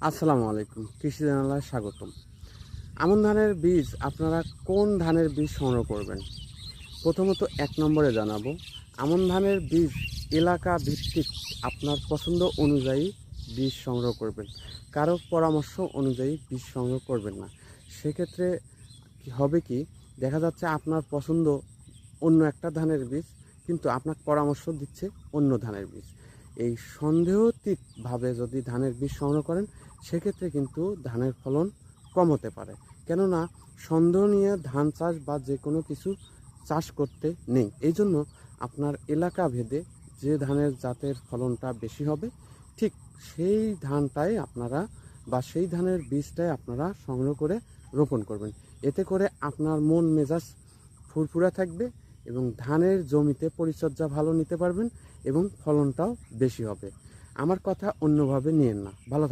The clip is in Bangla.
আসসালামু আলাইকুম, কৃষি জানালায় স্বাগতম। আমন ধানের বীজ আপনারা কোন ধানের বীজ সংগ্রহ করবেন? প্রথমত ১ নম্বরে জানাবো, আমন ধানের বীজ এলাকা ভিত্তিক আপনার পছন্দ অনুযায়ী বীজ সংগ্রহ করবেন। কারো পরামর্শ অনুযায়ী বীজ সংগ্রহ করবেন না। সেক্ষেত্রে হবে কি, দেখা যাচ্ছে আপনার পছন্দ অন্য একটা ধানের বীজ, কিন্তু আপনার পরামর্শ দিচ্ছে অন্য ধানের বীজ। এই সন্দেহাতীতভাবে যদি ধানের বীজ সংগ্রহ করেন, সেক্ষেত্রে কিন্তু ধানের ফলন কম হতে পারে। কেননা সন্দেহ নিয়ে ধান চাষ বা যে কোনো কিছু চাষ করতে নেই। এই জন্য আপনার এলাকা ভেদে যে ধানের জাতের ফলনটা বেশি হবে, ঠিক সেই ধানটাই আপনারা বা সেই ধানের বীজটাই আপনারা সংগ্রহ করে রোপণ করবেন। এতে করে আপনার মন মেজাজ ফুরফুরা থাকবে এবং ধানের জমিতে পরিচর্যা ভালো নিতে পারবেন এবং ফলনটাও বেশি হবে। আমার কথা অন্যভাবে নিয়েন না। ভালো